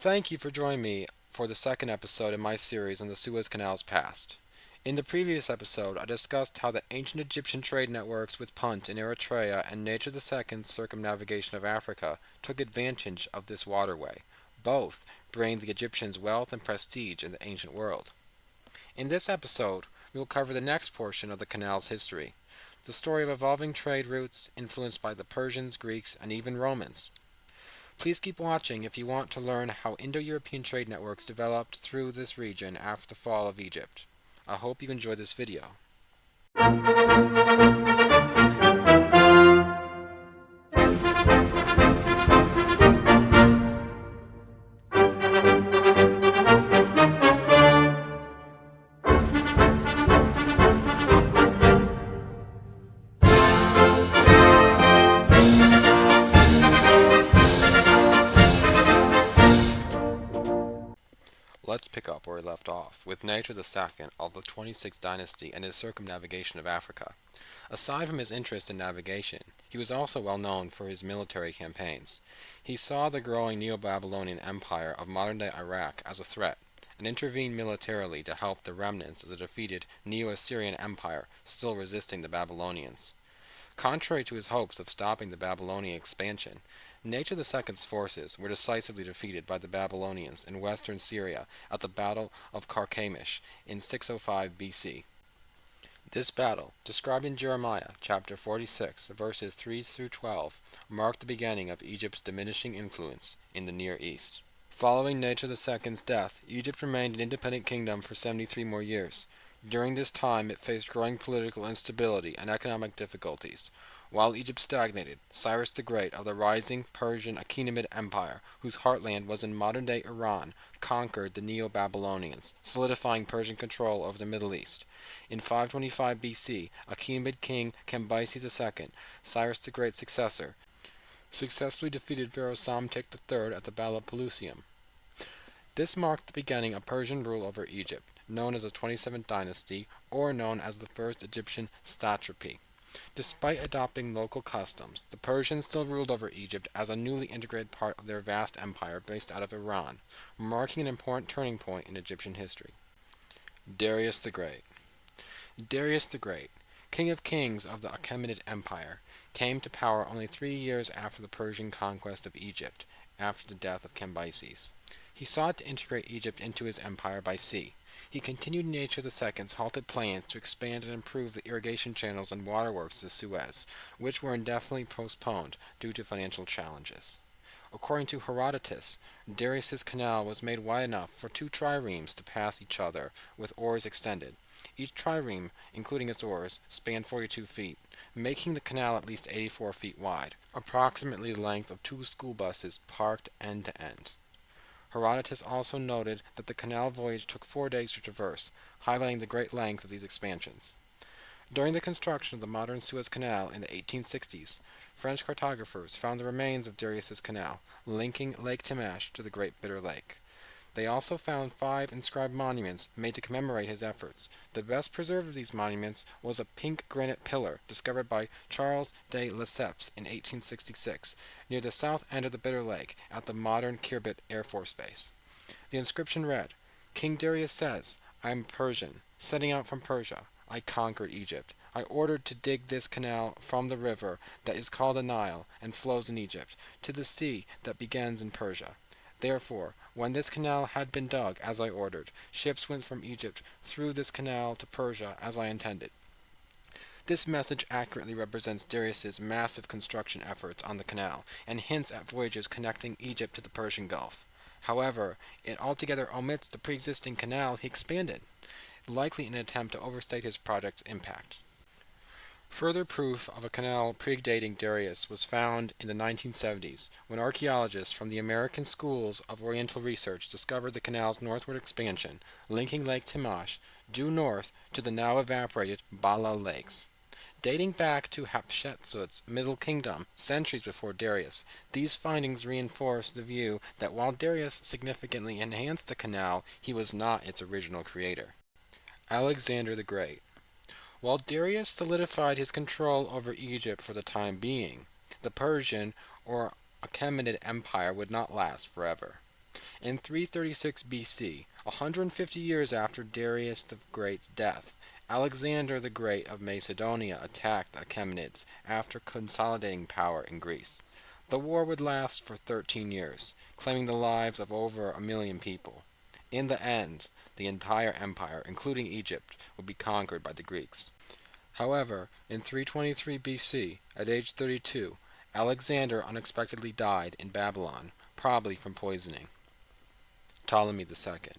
Thank you for joining me for the second episode in my series on the Suez Canal's past. In the previous episode, I discussed how the ancient Egyptian trade networks with Punt in Eritrea and Necho II's circumnavigation of Africa took advantage of this waterway, both bringing the Egyptians wealth and prestige in the ancient world. In this episode, we will cover the next portion of the canal's history, the story of evolving trade routes influenced by the Persians, Greeks, and even Romans. Please keep watching if you want to learn how Indo-European trade networks developed through this region after the fall of Egypt. I hope you enjoy this video. Let's pick up where we left off, with Necho II of the 26th dynasty and his circumnavigation of Africa. Aside from his interest in navigation, he was also well known for his military campaigns. He saw the growing Neo-Babylonian Empire of modern-day Iraq as a threat, and intervened militarily to help the remnants of the defeated Neo-Assyrian Empire still resisting the Babylonians. Contrary to his hopes of stopping the Babylonian expansion, Necho II's forces were decisively defeated by the Babylonians in western Syria at the Battle of Carchemish in 605 BC. This battle, described in Jeremiah chapter 46, verses 3 through 12, marked the beginning of Egypt's diminishing influence in the Near East. Following Necho II's death, Egypt remained an independent kingdom for 73 more years. During this time, it faced growing political instability and economic difficulties. While Egypt stagnated, Cyrus the Great of the rising Persian Achaemenid Empire, whose heartland was in modern-day Iran, conquered the Neo-Babylonians, solidifying Persian control over the Middle East. In 525 BC, Achaemenid king Cambyses II, Cyrus the Great's successor, successfully defeated Pharaoh Psamtik III at the Battle of Pelusium. This marked the beginning of Persian rule over Egypt, known as the 27th dynasty, or known as the First Egyptian Satrapy. Despite adopting local customs, the Persians still ruled over Egypt as a newly integrated part of their vast empire based out of Iran, marking an important turning point in Egyptian history. Darius the Great. Darius the Great, king of kings of the Achaemenid Empire, came to power only 3 years after the Persian conquest of Egypt, after the death of Cambyses. He sought to integrate Egypt into his empire by sea. He continued Necho II's halted plans to expand and improve the irrigation channels and waterworks to Suez, which were indefinitely postponed due to financial challenges. According to Herodotus, Darius's canal was made wide enough for 2 triremes to pass each other, with oars extended. Each trireme, including its oars, spanned 42 feet, making the canal at least 84 feet wide, approximately the length of 2 school buses parked end to end. Herodotus also noted that the canal voyage took 4 days to traverse, highlighting the great length of these expansions. During the construction of the modern Suez Canal in the 1860s, French cartographers found the remains of Darius's canal, linking Lake Timash to the Great Bitter Lake. They also found 5 inscribed monuments made to commemorate his efforts. The best preserved of these monuments was a pink granite pillar discovered by Charles de Lesseps in 1866 near the south end of the Bitter Lake at the modern Kirbit Air Force Base. The inscription read, "King Darius says, I am Persian, setting out from Persia. I conquered Egypt. I ordered to dig this canal from the river that is called the Nile and flows in Egypt, to the sea that begins in Persia. Therefore, when this canal had been dug as I ordered, ships went from Egypt through this canal to Persia as I intended." This message accurately represents Darius's massive construction efforts on the canal, and hints at voyages connecting Egypt to the Persian Gulf. However, it altogether omits the pre-existing canal he expanded, likely in an attempt to overstate his project's impact. Further proof of a canal predating Darius was found in the 1970s, when archaeologists from the American Schools of Oriental Research discovered the canal's northward expansion, linking Lake Timash due north to the now evaporated Bala Lakes. Dating back to Hatshepsut's Middle Kingdom, centuries before Darius, these findings reinforce the view that while Darius significantly enhanced the canal, he was not its original creator. Alexander the Great. While Darius solidified his control over Egypt for the time being, the Persian or Achaemenid Empire would not last forever. In 336 BC, 150 years after Darius the Great's death, Alexander the Great of Macedonia attacked the Achaemenids after consolidating power in Greece. The war would last for 13 years, claiming the lives of over 1 million people. In the end, the entire empire, including Egypt, would be conquered by the Greeks. However, in 323 BC, at age 32, Alexander unexpectedly died in Babylon, probably from poisoning. Ptolemy II.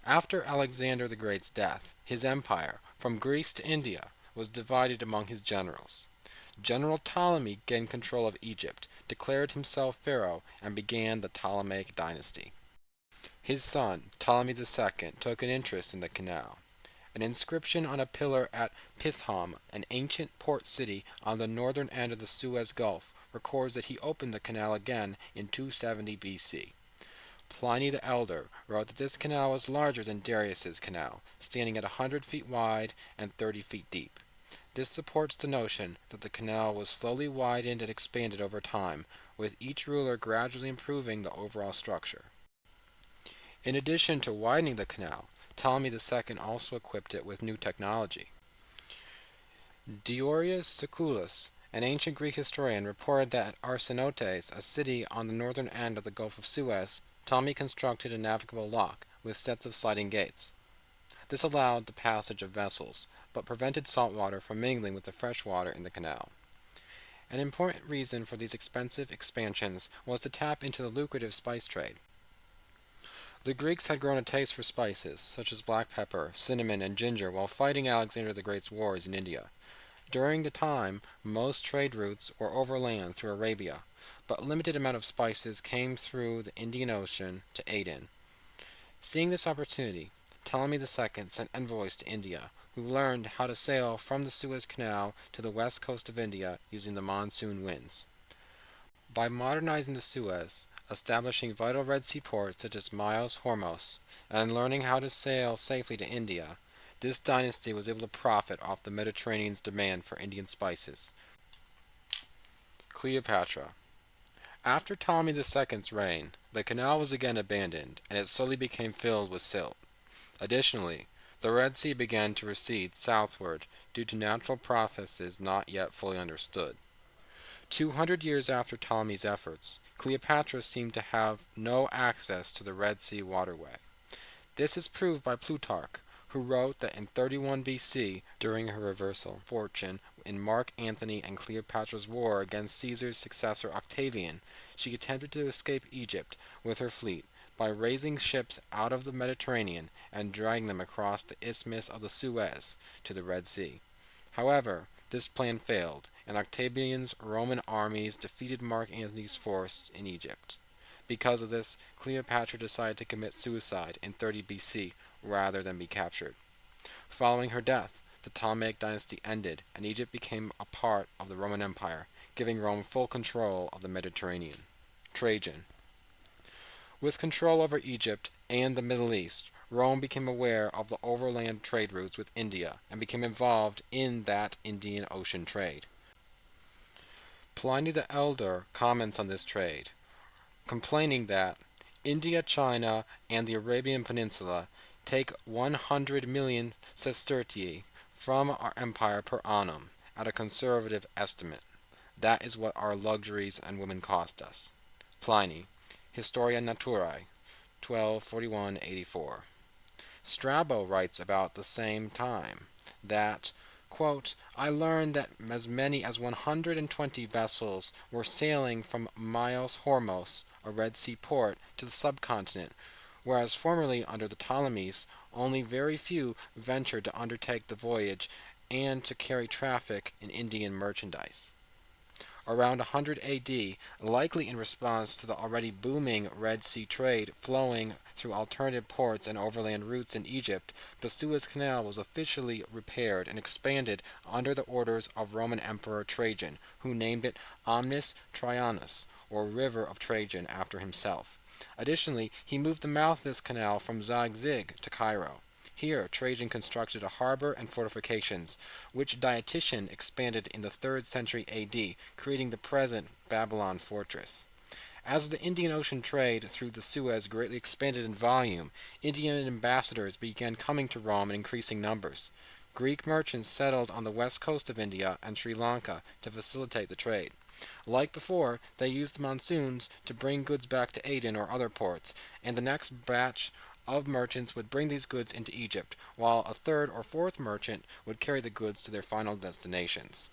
After Alexander the Great's death, his empire, from Greece to India, was divided among his generals. General Ptolemy gained control of Egypt, declared himself pharaoh, and began the Ptolemaic dynasty. His son, Ptolemy II, took an interest in the canal. An inscription on a pillar at Pithom, an ancient port city on the northern end of the Suez Gulf, records that he opened the canal again in 270 BC. Pliny the Elder wrote that this canal was larger than Darius's canal, standing at 100 feet wide and 30 feet deep. This supports the notion that the canal was slowly widened and expanded over time, with each ruler gradually improving the overall structure. In addition to widening the canal, Ptolemy II also equipped it with new technology. Darius Siculus, an ancient Greek historian, reported that at Arsinoetes, a city on the northern end of the Gulf of Suez, Ptolemy constructed a navigable lock with sets of sliding gates. This allowed the passage of vessels, but prevented salt water from mingling with the fresh water in the canal. An important reason for these expensive expansions was to tap into the lucrative spice trade. The Greeks had grown a taste for spices, such as black pepper, cinnamon, and ginger, while fighting Alexander the Great's wars in India. During the time, most trade routes were overland through Arabia, but a limited amount of spices came through the Indian Ocean to Aden. Seeing this opportunity, Ptolemy II sent envoys to India, who learned how to sail from the Suez Canal to the west coast of India using the monsoon winds. By modernizing the Suez, establishing vital Red Sea ports such as Miles Hormuz, and learning how to sail safely to India, this dynasty was able to profit off the Mediterranean's demand for Indian spices. Cleopatra. After Ptolemy II's reign, the canal was again abandoned, and it slowly became filled with silt. Additionally, the Red Sea began to recede southward due to natural processes not yet fully understood. 200 years after Ptolemy's efforts, Cleopatra seemed to have no access to the Red Sea waterway. This is proved by Plutarch, who wrote that in 31 BC, during her reversal fortune in Mark Antony and Cleopatra's war against Caesar's successor Octavian, she attempted to escape Egypt with her fleet by raising ships out of the Mediterranean and dragging them across the Isthmus of the Suez to the Red Sea. However, this plan failed, and Octavian's Roman armies defeated Mark Antony's force in Egypt. Because of this, Cleopatra decided to commit suicide in 30 BC rather than be captured. Following her death, the Ptolemaic dynasty ended, and Egypt became a part of the Roman Empire, giving Rome full control of the Mediterranean. Trajan. With control over Egypt and the Middle East, Rome became aware of the overland trade routes with India and became involved in that Indian Ocean trade. Pliny the Elder comments on this trade, complaining that India, China, and the Arabian Peninsula take 100 million sestertii from our empire per annum, at a conservative estimate. That is what our luxuries and women cost us. Pliny, Historia Naturae, 1241-84. Strabo writes about the same time that, quote, I learned that as many as 120 vessels were sailing from Miles Hormuz, a Red Sea port, to the subcontinent, whereas formerly under the Ptolemies only very few ventured to undertake the voyage and to carry traffic in Indian merchandise. Around 100 AD, likely in response to the already booming Red Sea trade flowing through alternative ports and overland routes in Egypt, the Suez Canal was officially repaired and expanded under the orders of Roman Emperor Trajan, who named it Omnis Trajanus, or River of Trajan, after himself. Additionally, he moved the mouth of this canal from Zagzig to Cairo. Here, Trajan constructed a harbor and fortifications, which Diocletian expanded in the 3rd century AD, creating the present Babylon fortress. As the Indian Ocean trade through the Suez greatly expanded in volume, Indian ambassadors began coming to Rome in increasing numbers. Greek merchants settled on the west coast of India and Sri Lanka to facilitate the trade. Like before, they used the monsoons to bring goods back to Aden or other ports, and the next batch of merchants would bring these goods into Egypt, while a third or fourth merchant would carry the goods to their final destinations.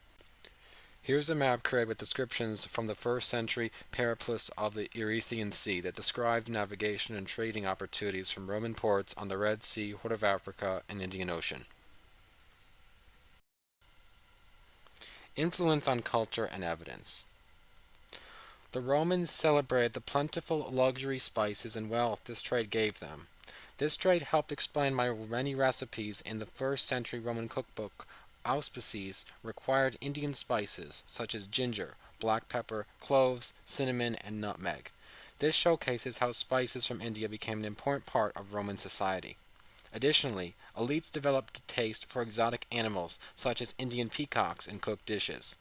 Here's a map created with descriptions from the 1st century periplus of the Erythraean Sea that described navigation and trading opportunities from Roman ports on the Red Sea, Horn of Africa, and Indian Ocean. Influence on culture and evidence. The Romans celebrated the plentiful luxury, spices, and wealth this trade gave them. This trade helped explain why many recipes in the 1st century Roman cookbook auspices required Indian spices such as ginger, black pepper, cloves, cinnamon, and nutmeg. This showcases how spices from India became an important part of Roman society. Additionally, elites developed a taste for exotic animals such as Indian peacocks in cooked dishes.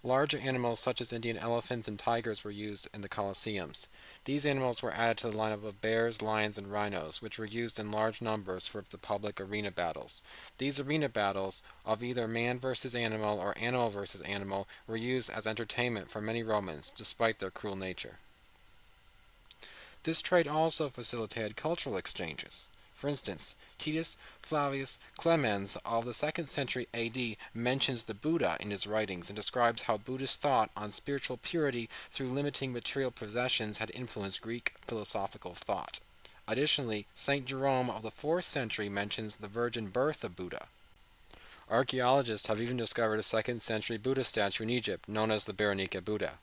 Larger animals such as Indian elephants and tigers were used in the Colosseums. These animals were added to the lineup of bears, lions, and rhinos, which were used in large numbers for the public arena battles. These arena battles, of either man versus animal or animal versus animal, were used as entertainment for many Romans, despite their cruel nature. This trade also facilitated cultural exchanges. For instance, Titus Flavius Clemens of the 2nd century AD mentions the Buddha in his writings and describes how Buddhist thought on spiritual purity through limiting material possessions had influenced Greek philosophical thought. Additionally, St. Jerome of the 4th century mentions the virgin birth of Buddha. Archaeologists have even discovered a 2nd century Buddha statue in Egypt known as the Baranika Buddha.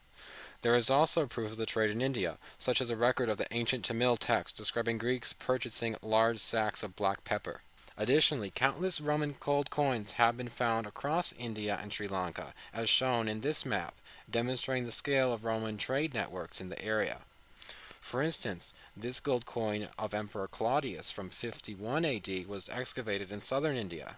There is also proof of the trade in India, such as a record of the ancient Tamil text describing Greeks purchasing large sacks of black pepper. Additionally, countless Roman gold coins have been found across India and Sri Lanka, as shown in this map, demonstrating the scale of Roman trade networks in the area. For instance, this gold coin of Emperor Claudius from 51 AD was excavated in southern India.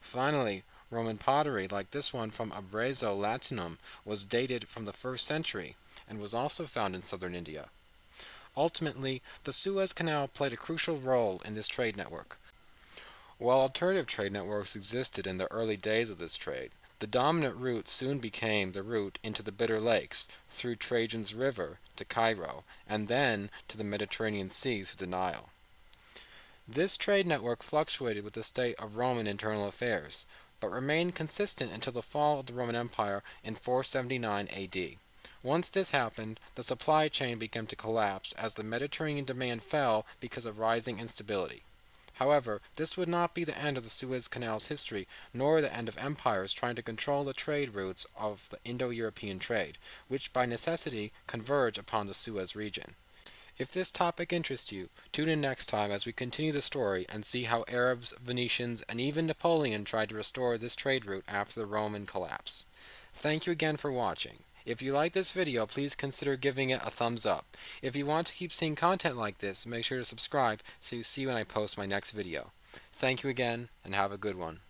Finally, Roman pottery, like this one from Abruzzo Latinum, was dated from the 1st century and was also found in southern India. Ultimately, the Suez Canal played a crucial role in this trade network. While alternative trade networks existed in the early days of this trade, the dominant route soon became the route into the Bitter Lakes, through Trajan's River to Cairo, and then to the Mediterranean Sea through the Nile. This trade network fluctuated with the state of Roman internal affairs, but remained consistent until the fall of the Roman Empire in 479 AD. Once this happened, the supply chain began to collapse as the Mediterranean demand fell because of rising instability. However, this would not be the end of the Suez Canal's history, nor the end of empires trying to control the trade routes of the Indo-European trade, which by necessity converge upon the Suez region. If this topic interests you, tune in next time as we continue the story and see how Arabs, Venetians, and even Napoleon tried to restore this trade route after the Roman collapse. Thank you again for watching. If you like this video, please consider giving it a thumbs up. If you want to keep seeing content like this, make sure to subscribe so you see when I post my next video. Thank you again, and have a good one.